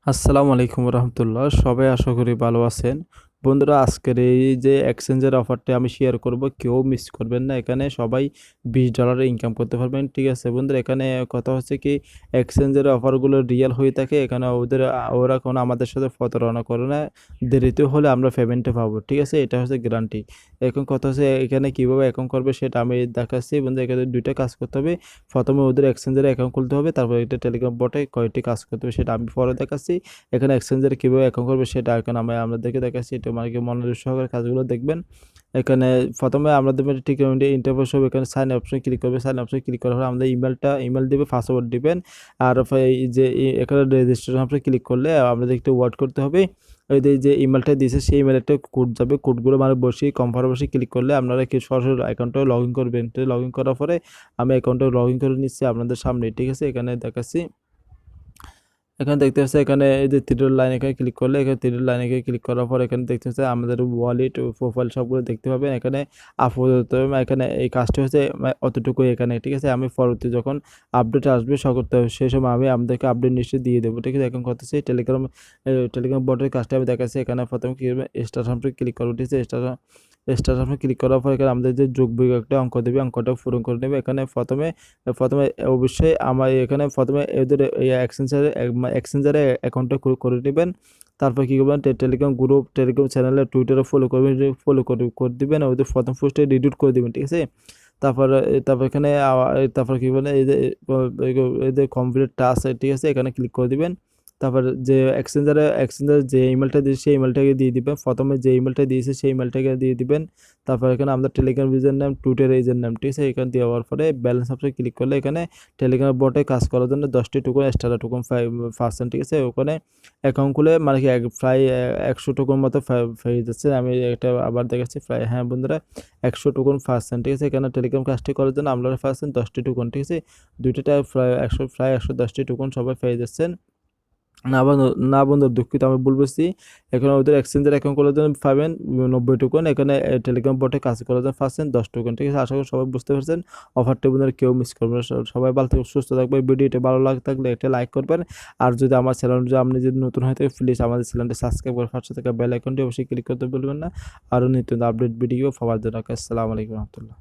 আসসালামু আলাইকুম রহমতুল্লাহ। সবাই আশা করি ভালো আছেন। বন্ধুরা, আজকের এই যে এক্সচেঞ্জের অফারটা আমি শেয়ার করব, কেউ মিস করবেন না। এখানে সবাই $20 ইনকাম করতে পারবেন। ঠিক আছে বন্ধুরা, এখানে কথা হচ্ছে কি, এক্সচেঞ্জের অফারগুলো রিয়েল হয়ে থাকে। এখানে ওরা কোনো আমাদের সাথে প্রতারণা করে না। দেরিতে হলে আমরা পেমেন্টটা পাবো। ঠিক আছে, এটা হচ্ছে গ্যারান্টি। এখন কথা হচ্ছে এখানে কীভাবে অ্যাকাউন্ট করবে সেটা আমি দেখাচ্ছি। বন্ধু, এখানে 2টা কাজ করতে হবে। প্রথমে ওদের এক্সচেঞ্জের অ্যাকাউন্ট খুলতে হবে, তারপর একটা টেলিগ্রাম বটে কয়েকটি কাজ করতে হবে, সেটা আমি পরে দেখাচ্ছি। এখানে এক্সচেঞ্জের কীভাবে অ্যাকাউন্ট করবে সেটা এখন আমাদেরকে দেখাচ্ছি। এটা মানে কি মনোযোগ সহকারে কাজগুলো দেখবেন। এখানে প্রথমে আমাদের ঠিক ইন্টারফেস হবে। এখানে সাইন অপশনে ক্লিক করবে। সাইন অপশনে ক্লিক করার পর আমাদের ইমেল দিবে, পাসওয়ার্ড দিবেন। আর এই যে এখানে রেজিস্ট্রেশন অপশনে ক্লিক করলে আমাদের একটু ওয়েট করতে হবে। ওই যে ইমেলটা দিয়েছে সেই ইমেলে একটা কোড যাবে। কোডগুলো মানে বসিয়ে কনফার্ম বসিয়ে ক্লিক করলে আপনারা কি সরাসরি অ্যাকাউন্টে লগ ইন করবেন। লগ ইন করার পরে আমি অ্যাকাউন্টে লগ ইন করে নিচ্ছি আপনাদের সামনে। ঠিক আছে, এখানে দেখাচ্ছি। এখানে দেখতে পাচ্ছি, এখানে এই যে তীরের লাইন, এখানে ক্লিক করলে এখানে তীরের লাইনে ক্লিক করার পর এখানে দেখতে পাচ্ছি আমাদের ওয়ালেট প্রোফাইল সবগুলো দেখতে পাবেন। এখানে আপাতত এখানে এই কাজটা হচ্ছে অতটুকুই এখানে। ঠিক আছে, আমি পরবর্তী যখন আপডেট আসবে সেই সময় আমি আপনাদেরকে আপডেট নিশ্চয়ই দিয়ে দেবো। ঠিক আছে, এখন করতেছি টেলিগ্রাম বটের কাজটা আমি দেখাচ্ছি। এখানে প্রথমে কি করবে, স্টার সামনে ক্লিক করবো। ঠিক আছে, স্টার সামনে ক্লিক করার পর এখানে আমাদের যে যোগ বিয়োগ একটা অঙ্ক দেবে, অঙ্কটা পূরণ করে নেবে। এখানে প্রথমে প্রথমে অবশ্যই আমার এখানে প্রথমে এদের এই এক্সচেঞ্জারে অ্যাকাউন্টটা করে নেবেন। তারপর কী করবেন, টেলিগ্রাম গ্রুপ, টেলিগ্রাম চ্যানেলে, টুইটারে ফলো করবেন। করে দিবেন, ওদের প্রথম পোস্টে রিডিউট করে দিবেন। ঠিক আছে, তারপর এখানে তারপর কী বলে, এই যে কমপ্লিট টাস্ক, ঠিক আছে, এখানে ক্লিক করে দিবেন। তারপর যে এক্সচেঞ্জার যে ইমেলটা দিয়েছে সেই ইমেলটাকে দিয়ে দিবেন। প্রথমে যে ইমেলটা দিয়েছে সেই ইমেলটাকে দিয়ে দিবেন। তারপর এখানে আমাদের টেলিগ্রাম ইউজার নাম, টুইটার ইউজার নাম। ঠিক আছে, এখানে দেওয়ার পরে ব্যালেন্স অপশনে ক্লিক করলে এখানে টেলিগ্রাম বটে কাজ করার জন্য 10টি টোকন এক্সট্রা টোকন 5%। ঠিক আছে, ওখানে অ্যাকাউন্ট খুলে মানে কি প্রায় 100 টোকন মতো পেয়ে যাচ্ছে। আমি এটা আবার দেখাচ্ছি প্রায়, হ্যাঁ বন্ধুরা, 100 টোকন 5%। ঠিক আছে, এখানে টেলিগ্রাম কাজটি করার জন্য আপনারা পাচ্ছেন 10টি টোকন। ঠিক আছে, দুইটা প্রায় 110টি টোকন সবাই পেয়ে যাচ্ছেন। না বন্ধু, দুঃখিত, আমি ভুল বলছি। এখানে ওদের এক্সচেঞ্জের অ্যাকাউন্ট করার জন্য পাবেন 90 টোকন। এখানে টেলিগ্রাম বটে কাজ করার জন্য পাচ্ছেন 10 টোকন। ঠিক আছে, আশা করি সবাই বুঝতে পারছেন। অফারটা বন্ধুরা কেউ মিস করবেন না। সবাই ভালো থাকবে, সুস্থ থাকবে। ভিডিওটা ভালো লাগে থাকলে একটা লাইক করবেন। আর যদি আমার চ্যানেল, আপনি যদি নতুন হয়ে থাকে, প্লিজ আমাদের চ্যানেলটা সাবস্ক্রাইব করে পাশে থাকা বেল আইকনটি অবশ্যই ক্লিক করতে ভুলবেন না। আরও নিত্য আপডেট ভিডিও পাওয়ার জন্য। আসসালামু আলাইকুম রহমতুল্লাহ।